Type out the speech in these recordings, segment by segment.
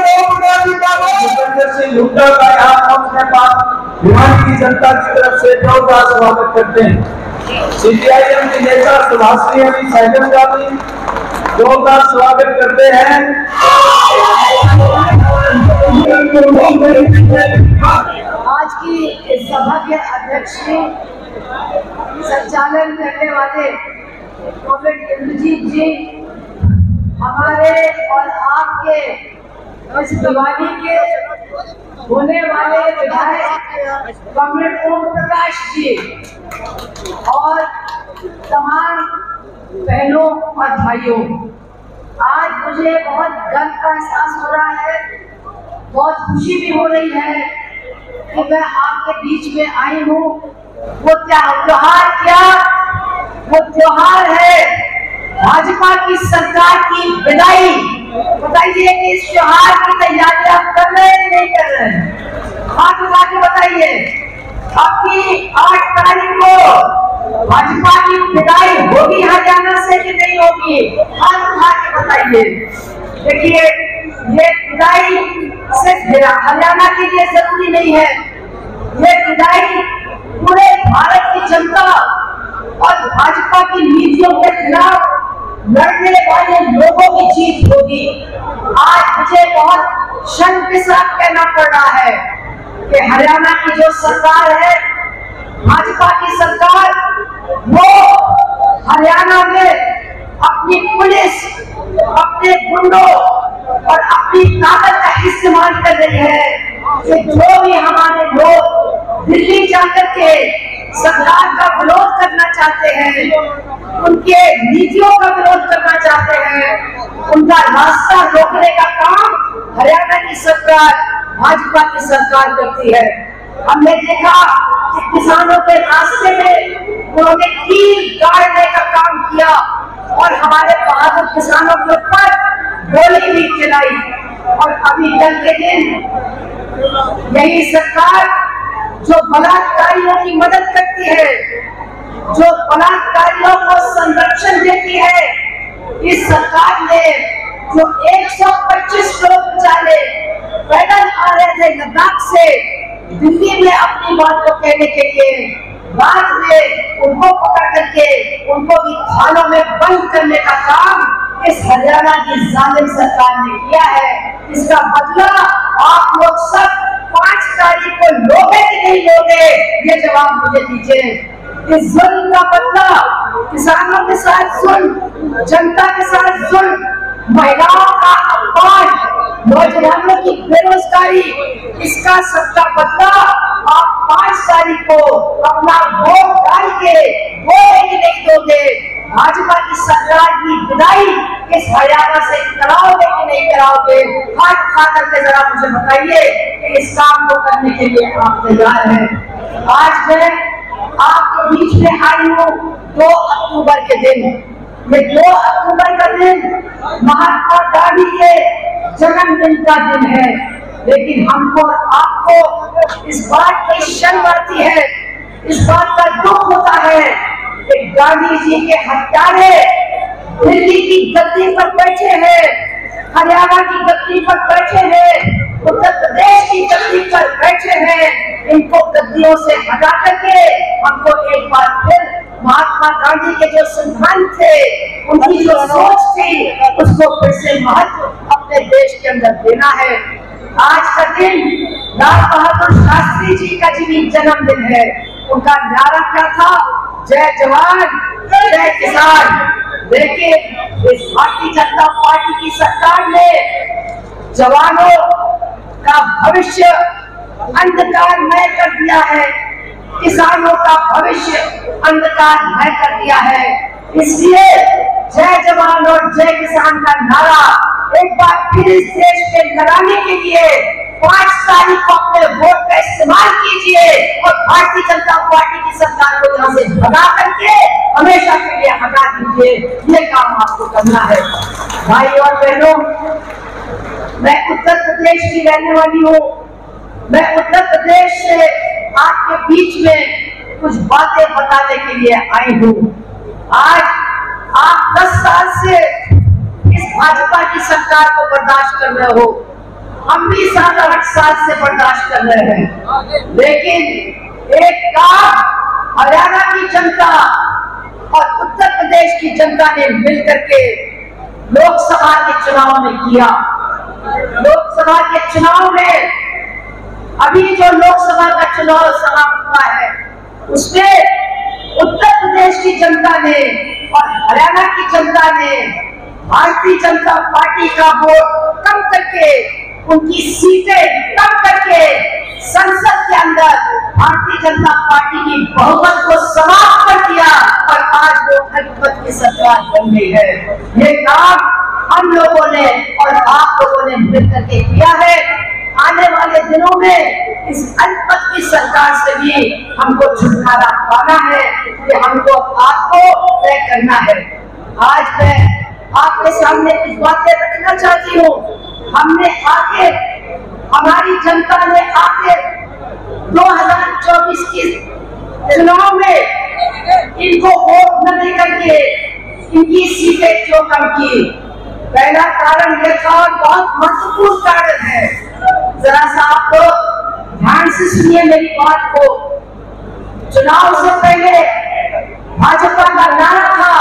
भूपेंद्र सिंह हुड्डा का यहाँ पहुंचने पर भिवानी की जनता की तरफ से जोरदार स्वागत करते हैं। सीपीआईएम की नेता सुभाषिनी अली सहगल का भी जोरदार स्वागत करते हैं। आज की इस सभा के अध्यक्ष संचालन करने वाले कॉमरेड इंद्रजीत जी, हमारे और आपके इस भिवानी के होने वाले विधायक कॉमरेड ओम प्रकाश जी और तमाम बहनों और भाइयों, आज मुझे बहुत गर्व का एहसास हो रहा है, बहुत खुशी भी हो रही है कि मैं आपके बीच में आई हूँ। वो त्योहार है भाजपा की सरकार की विदाई। बताइए कि इस त्योहार की तैयारी आप कर रहे हैं कि नहीं कर रहे हैं? हाथ उठा के बताइए। आपकी 8 तारीख को भाजपा की विदाई होगी हरियाणा से कि नहीं होगी? हाथ उठा के बताइए। देखिए, ये विदाई सिर्फ हरियाणा के लिए जरूरी नहीं है, ये विदाई पूरे भारत की जनता और भाजपा की नीतियों के खिलाफ लड़ने वाले लोगों की जीत होगी। आज मुझे बहुत शर्म के साथ कहना पड़ रहा है कि हरियाणा की जो सरकार है, भाजपा की सरकार, वो हरियाणा में अपनी पुलिस, अपने गुंडों और अपनी ताकत का इस्तेमाल कर रही है कि जो भी हमारे लोग दिल्ली जाकर के सरकार का विरोध करना चाहते हैं, उनके नीतियों का विरोध करना चाहते हैं, उनका रास्ता रोकने का काम हरियाणा की सरकार, भाजपा की सरकार करती है। हमने देखा कि किसानों के रास्ते में उन्होंने कील गाड़ने का काम किया और हमारे बहादुर किसानों के ऊपर गोली भी चलाई। और अभी कल के दिन यही सरकार जो बलात्कारियों की मदद करती है, जो बलात्कारियों को संरक्षण देती है, इस सरकार ने जो 125 लोग बेचारे पैदल आ रहे थे लद्दाख से दिल्ली में अपनी बात को कहने के लिए, बाद में उनको पकड़ करके उनको भी थानों में बंद करने का काम इस हरियाणा की जालिम सरकार ने किया है। इसका बदला आप लोग सब 5 तारीख को लोगे कि नहीं लोगे, ये जवाब मुझे दीजिए। इस जुल्म का बदला किसानों के साथ जुल्म, जनता के साथ जुल्म, महिलाओं का अपमान, नौजवानों की बेरोजगारी, इसका सबका बदला आप 5 तारीख को अपना वोट डाल के बोले कि नहीं दोगे। भाजपा की सरकार की विदाई इस हरियाणा से कराओगे कि नहीं कराओगे? हाथ उठा करके जरा मुझे बताइए कि इस काम को करने के लिए आप तैयार हैं? आज मैं आपके बीच में आई हूँ 2 अक्टूबर के दिन। ये 2 अक्टूबर का दिन महात्मा गांधी के जन्मदिन का दिन है, लेकिन हमको आपको इस बात की शर्म आती है, इस बात का दुख होता है कि गांधी जी के हत्यारे दिल्ली की गद्दी पर बैठे हैं, हरियाणा की गद्दी पर बैठे हैं, उत्तर प्रदेश की गद्दी पर बैठे हैं। इनको गद्दियों से हटा करके हमको एक बार फिर महात्मा गांधी के जो सिद्धांत थे, उनकी जो सोच थी, उसको फिर से महत्व अपने देश के अंदर देना है। आज का दिन लाल बहादुर शास्त्री जी का जन्मदिन है। उनका नारा क्या था? जय जवान जय किसान। देखिए, इस भारतीय जनता पार्टी की सरकार ने जवानों का भविष्य अंधकारमय कर दिया है, किसानों का भविष्य अंधकारमय कर दिया है। इसलिए जय जवान और जय किसान का नारा एक बार फिर इस देश में लगाने के लिए 5 तारीख को अपने वोट का इस्तेमाल कीजिए और भारतीय जनता पार्टी की सरकार को यहाँ से भगा करके हमेशा के लिए हटा दीजिए। ये काम आपको करना है। भाई और बहनों, मैं उत्तर प्रदेश की रहने वाली हूँ। मैं उत्तर प्रदेश से आपके बीच में कुछ बातें बताने के लिए आई हूँ। आज आप 10 साल से इस भाजपा की सरकार को बर्दाश्त कर रहे हो। हम भी 7-8 साल से बर्दाश्त कर रहे हैं, लेकिन एक काम हरियाणा की जनता और उत्तर प्रदेश की जनता ने मिलकर के लोकसभा के चुनाव में किया। लोकसभा के चुनाव में अभी जो लोकसभा का चुनाव समाप्त हुआ है, उसमें उत्तर प्रदेश की जनता ने और हरियाणा की जनता ने भारतीय जनता पार्टी का वोट कम करके, उनकी सीटें कम करके संसद के अंदर भारतीय जनता पार्टी की बहुमत को समाप्त कर दिया और आज वो अल्पमत की सरकार बन गई है। ये काम हम लोगों ने और आप लोगों ने मिलकर के किया है। आने वाले दिनों में इस अल्पमत की सरकार से भी हमको छुटकारा पाना है, कि हमको आपको तय करना है। आज मैं आपके सामने कुछ बातें रखना चाहती हूँ। हमने आके, हमारी जनता ने आके 2024 की चुनाव में इनको वोट न देकर के इनकी सीटें क्यों कम की? पहला कारण यह था, बहुत महत्वपूर्ण कारण है, जरा सा आप लोग ध्यान से सुनिए मेरी बात को। चुनाव से पहले भाजपा का नारा था,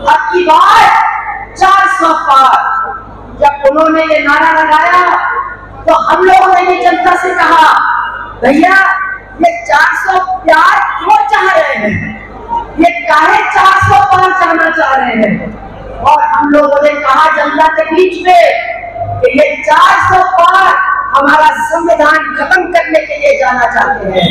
अब की बार 400 पार। जब उन्होंने ये नारा लगाया तो हम लोगों ने भी जनता से कहा, भैया ये 400 पार क्यों चाह रहे हैं? ये काहे 400 पार जाना चाह रहे हैं? और हम लोगों ने कहा जनता के बीच में कि ये 400 पार हमारा संविधान खत्म करने के लिए जाना चाहते हैं।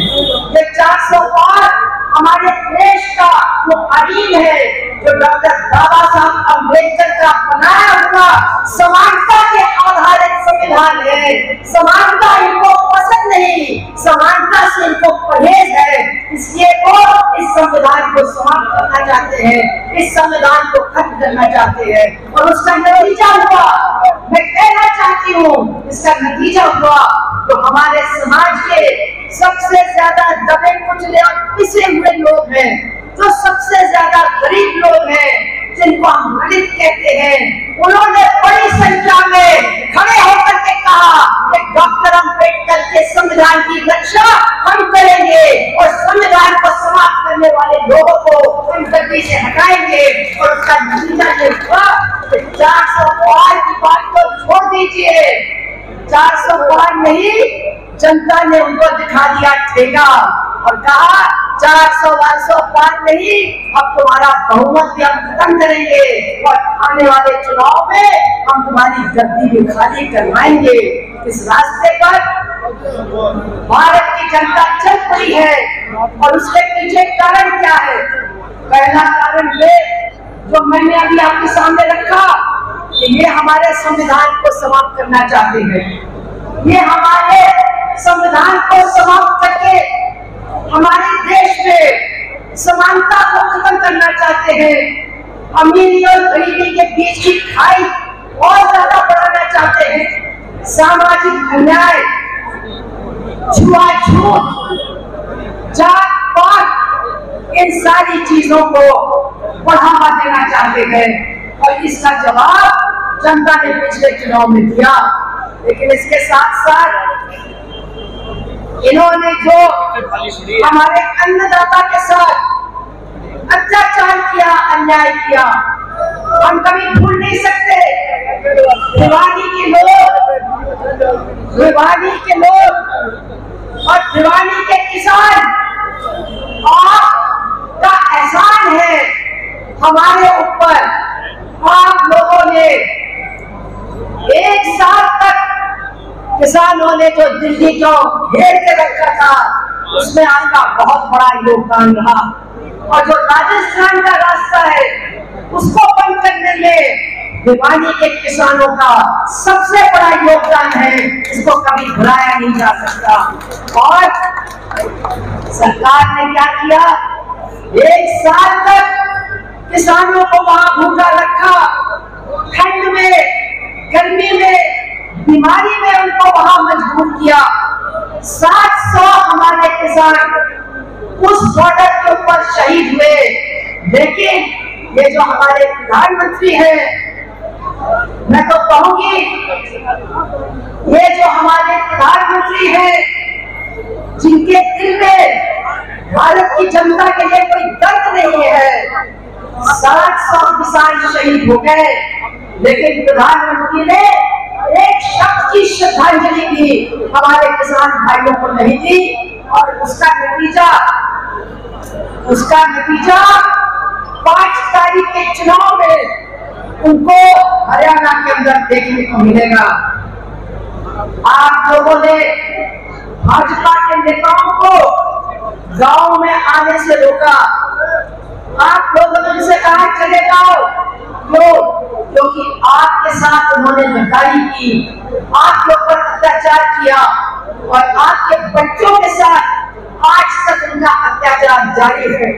ये 400 पार हमारे देश का जो आईन है, जो डॉक्टर बाबा साहब अम्बेडकर का बनाया हुआ समानता के आधारित संविधान है। समानता इनको पसंद नहीं, समानता से इनको परहेज है, इसलिए वो इस संविधान को समाप्त करना चाहते हैं, इस संविधान को खत्म करना चाहते हैं। और उसका नतीजा हुआ, मैं कहना चाहती हूँ, इसका नतीजा हुआ तो हमारे समाज के सबसे ज्यादा दबे कुचले और पिसे हुए लोग हैं, जो सबसे ज्यादा गरीब लोग हैं, जिनको हम दलित कहते हैं, उन्होंने बड़ी संख्या में खड़े होकर के कहा कि डॉक्टर अम्बेडकर के संविधान की रक्षा हम करेंगे और संविधान को समाप्त करने वाले लोगों को हम गद्दी से हटाएंगे। और उसका नतीजा ये हुआ कि 400 पार की बात को छोड़ दीजिए, 400 पार नहीं, जनता ने उनको दिखा दिया ठेका और कहा 400 पार नहीं, अब तुम्हारा बहुमत भी हम खत्म करेंगे और आने वाले चुनाव में हम तुम्हारी गद्दी भी खाली करवाएंगे। इस रास्ते पर भारत की जनता चल पड़ी है और उसके पीछे कारण क्या है? पहला कारण ये जो मैंने अभी आपके सामने रखा कि ये हमारे संविधान को समाप्त करना चाहते हैं। ये हमारे संविधान को समाप्त करके हमारे देश में समानता को खत्म करना चाहते हैं। अमीरी और गरीबी के बीच की खाई और ज्यादा बढ़ाना चाहते हैं। सामाजिक अन्याय, छुआछूत, जात पात, इन सारी चीजों को बढ़ावा देना चाहते हैं और इसका जवाब जनता ने पिछले चुनाव में दिया। लेकिन इसके साथ साथ इन्होंने जो हमारे अन्नदाता के साथ अत्याचार किया, अन्याय किया, हम कभी भूल नहीं सकते। भिवानी के लोग और भिवानी के किसान, आपका एहसान है हमारे ऊपर। आप लोगों ने एक साल तक किसानों ने जो दिल्ली को घेर के रखा था, उसमें आपका बहुत बड़ा योगदान रहा। और जो राजस्थान का रास्ता है, उसको बंद करने में भिवानी के किसानों का सबसे बड़ा योगदान है, इसको कभी भुलाया नहीं जा सकता। और सरकार ने क्या किया? एक साल तक किसानों को वहां भूखा रखा, ठंड में, गर्मी में, बीमारी में उनको वहां मजबूर किया। 700 हमारे किसान उस बॉर्डर के ऊपर शहीद हुए। लेकिन ये जो हमारे प्रधानमंत्री हैं, मैं तो कहूंगी ये भारत की जनता के लिए कोई दर्द नहीं है। 700 किसान शहीद हो गए, लेकिन प्रधानमंत्री ने एक शब्द की श्रद्धांजलि भी हमारे किसान भाइयों को नहीं दी। और उसका नतीजा 5 तारीख के चुनाव में उनको हरियाणा के अंदर देखने को मिलेगा। आप लोगों ने भाजपा के नेताओं को गांव में आने से रोका। आप लोगों ने उनसे कहा चले जाओ, क्योंकि आपके साथ उन्होंने गद्दारी की, आप लोग पर अत्याचार किया और आपके बच्चों के साथ आज तक उनका अत्याचार जारी है।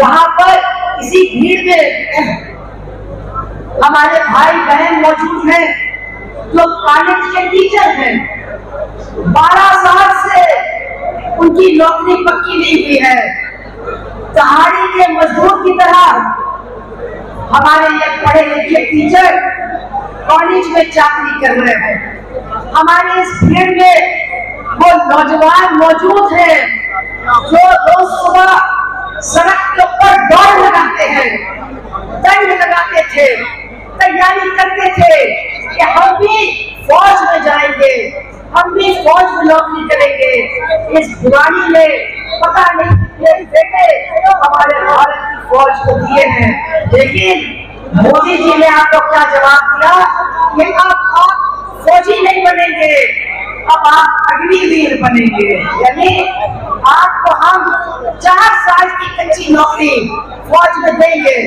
यहाँ पर किसी भीड़ में हमारे भाई बहन मौजूद हैं जो कॉलेज के टीचर हैं, 12 साल से उनकी नौकरी पक्की नहीं हुई है। कहाड़ी के मजदूर की तरह हमारे ये पढ़े लिखे टीचर कॉलेज में चाकरी कर रहे हैं। हमारे इस भीड़ में वो नौजवान मौजूद हैं जो रोज सुबह सड़क के ऊपर दौड़ लगाते हैं, दंड लगाते थे, तैयारी करते थे कि हम भी फौज में जाएंगे, हम भी फौज में नौकरी करेंगे। इस बुराई ने पता नहीं कितने बेटे हमारे भारत की फौज को दिए हैं, लेकिन मोदी जी ने आपको क्या जवाब दिया कि अब आप फौजी नहीं बनेंगे, अब आप अग्निवीर बनेंगे। यानी आपको हम 4 साल की कच्ची नौकरी फौज में देंगे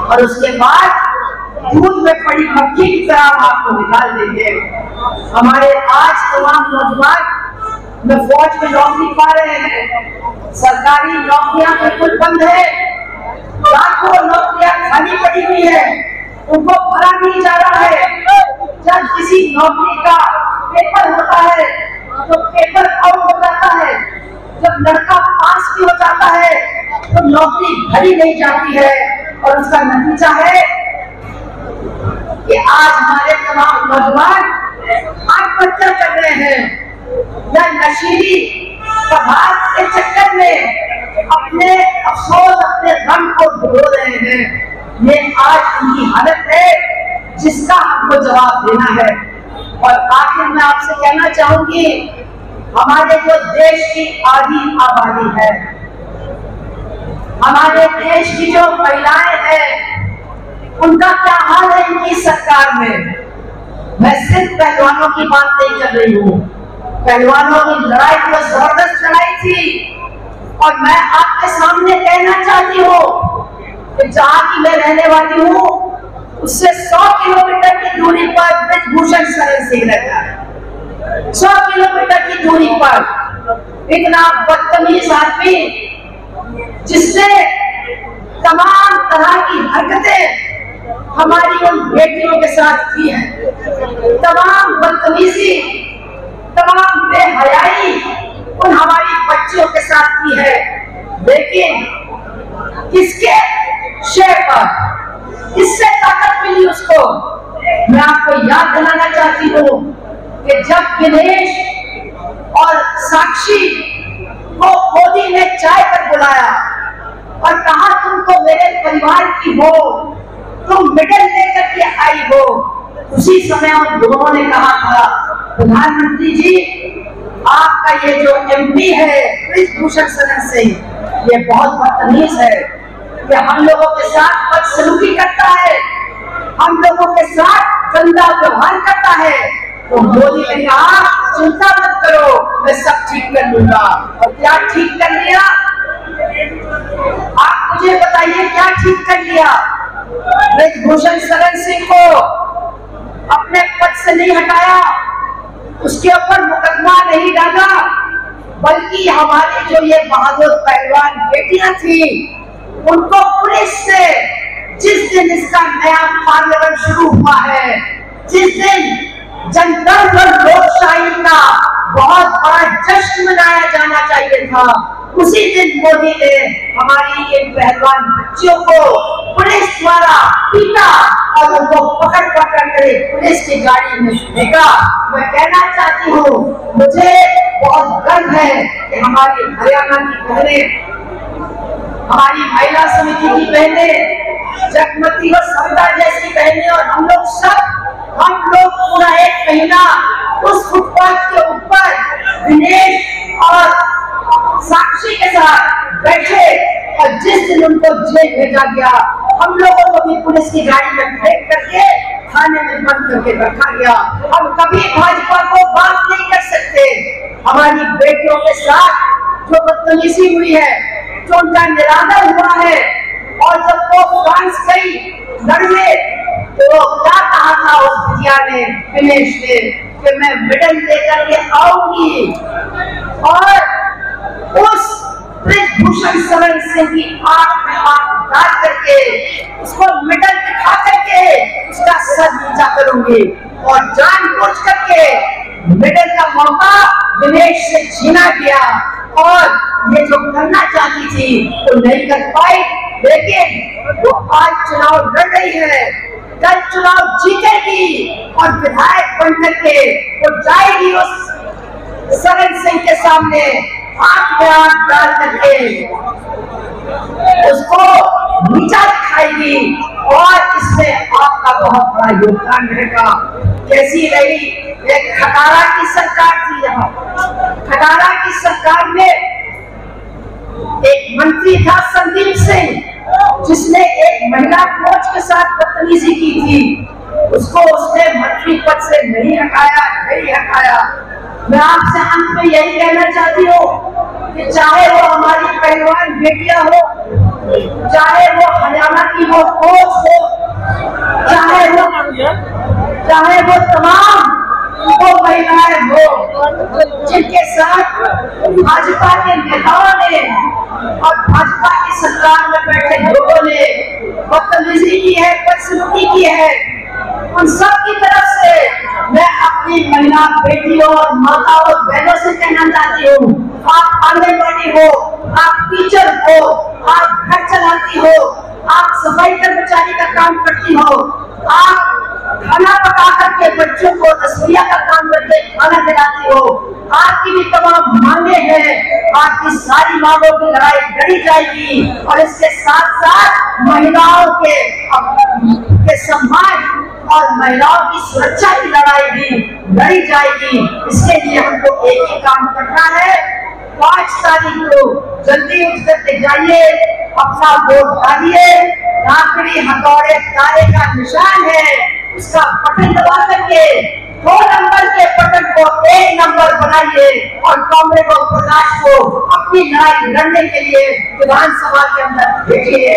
और उसके बाद दूध में पड़ी मक्खी की तरह आपको निकाल देंगे। हमारे आज तमाम नौजवान में फौज में नौकरी पा रहे हैं। सरकारी नौकरियां बिल्कुल बंद है, लाखों नौकरियां खाली पड़ी हुई है, उनको भरा नहीं जा रहा है। जब किसी नौकरी का पेपर होता है तो पेपर आउट हो जाता है, जब लड़का पास भी हो जाता है तो नौकरी भरी नहीं जाती है और उसका नतीजा है कि आज हमारे तमाम नौजवान आत्महत्या कर रहे हैं या नशीली पदार्थ के चक्कर में अपने अफसोस, अपने गम को ढो रहे हैं। ये आज उनकी हालत है जिसका हमको जवाब देना है। और आखिर मैं आपसे कहना चाहूंगी, हमारे जो देश की आधी आबादी है, हमारे देश की जो महिलाएं हैं, उनका क्या हाल है इनकी सरकार में। मैं सिर्फ पहलवानों की बात नहीं कर रही हूँ, पहलवानों की लड़ाई तो जबरदस्त लड़ाई थी और मैं आपके सामने कहना चाहती हूँ कि जहाँ की मैं रहने वाली हूँ उससे 100 किलोमीटर की दूरी पर ब्रिजभूषण शरण सिंह रहता है। 100 किलोमीटर की दूरी पर इतना बदतमीज आदमी जिसने तमाम तरह की हरकतें हमारी उन बेटियों के साथ की है, तमाम बदतमीजी, तमाम बेहयाई उन हमारी बच्चियों के साथ की है। लेकिन किसके शेर पर, किससे ताकत मिली उसको? मैं आपको याद दिलाना चाहती हूँ कि जब दिनेश और साक्षी को मोदी ने चाय पर बुलाया और कहा तुम तो मेरे परिवार की हो, तुम मेडल लेकर के आई हो, उसी समय उन दोनों ने कहा था प्रधानमंत्री जी आपका ये जो एमपी है ब्रिजभूषण शरण सिंह, ये बहुत बदतमीज है, ये हम लोगों के साथ बदसलूकी करता है, हम लोगों के साथ गंदा व्यवहार करता है। तो मोदी ने कहा चिंता मत करो, मैं सब ठीक कर लूंगा। और क्या ठीक कर लिया? आप मुझे बताइए क्या ठीक कर लिया? ब्रिजभूषण शरण सिंह को अपने पद से नहीं हटाया, उसके ऊपर मुकदमा नहीं डाला, बल्कि हमारी जो ये बहादुर पहलवान बेटियां थी उनको पुलिस ने जिस दिन इसका नया पार्लियामेंट शुरू हुआ है, जिस दिन जनतंत्र और लोकशाही का बहुत बड़ा जश्न मनाया जाना चाहिए था, उसी दिन मोदी ने हमारी इन पहलवान बच्चियों को पुलिस द्वारा पीटा और उनको पकड़ कर पुलिस की गाड़ी में फेंका। मैं कहना चाहती हूँ, मुझे बहुत गर्व है कि हमारी हरियाणा की बहनें, हमारी महिला समिति की बहनें, जगमती और सविता जैसी बहनें और हम लोग पूरा एक महीना उस फुटपाथ के ऊपर दिनेश और साक्षी के साथ बैठे और जिस दिन उनको जेल भेजा गया, हम लोगों को भी पुलिस की गाड़ी में फेंक करके थाने में बंद करके रखा गया। हम कभी भाजपा को बात नहीं कर सकते। हमारी बेटियों के साथ जो बदतमीजी हुई है, जो उनका निरादर हुआ है, और जब वो फ्रांस गई लड़ने तो क्या कहा था उस बिटिया ने, दिनेश ने, कि मैं मेडल लेकर के आऊंगी। और उस ब्रिजभूषण शरण सिंह की आंख में आंख डाल करके उसको मेडल दिखा करके उसका सर नीचा करूंगी और जानबूझ करके मेडल का मौका दिनेश से छीना गया। और ये जो करना चाहती थी वो नहीं कर पाई, लेकिन वो आज चुनाव लड़ रही है, कल चुनाव जीतेगी और विधायक बन करके वो जाएगी उस शरण सिंह के सामने, आंख में आंख डाल करके उसको नीचा दिखाएगी और इसमें आपका बहुत बड़ा योगदान रहेगा। कैसी रही एक खटारा की सरकार थी, यहाँ खटारा की सरकार में एक मंत्री था संदीप सिंह, जिसने एक महिला कोच के साथ बदतमीजी की थी, उसको उसने मंत्री पद से नहीं हटाया। मैं आपसे अंत में यही कहना चाहती हूँ कि चाहे वो हमारी पहलवान बेटियां हो, चाहे वो हरियाणा की वो कोच हो, चाहे वो तमाम वो महिलाएं हो जिनके साथ भाजपा के नेताओं ने और भाजपा की सरकार में बैठे लोगों ने बदतमीजी की है, बदसलूकी की है, उन सब की तरफ से मैं अपनी महिला बेटियों और माताओं और बहनों से कहना चाहती हूँ, आप आंगनबाड़ी हो, आप टीचर हो, आप घर चलाती हो, आप सफाई कर्मचारी का काम करती हो, आप खाना पका करके बच्चों को रसोइया का काम करके खाना खिलाती हो, आपकी भी तमाम मांगे हैं, आपकी सारी मांगों की लड़ाई लड़ी जाएगी और इसके साथ साथ महिलाओं के सम्मान और महिलाओं की सुरक्षा की लड़ाई भी लड़ी जाएगी। इसके लिए हमको एक ही काम करना है, 5 तारीख को जल्दी उठ करके जाइए, अपना वोट डालिए। लाकड़ी हथौड़े तारे का निशान है, उसका बटन दबा करके 2 नंबर के बटन को 1 नंबर बनाइए और कांग्रेस और प्रकाश को अपनी लड़ाई लड़ने के लिए विधानसभा के अंदर भेजिए।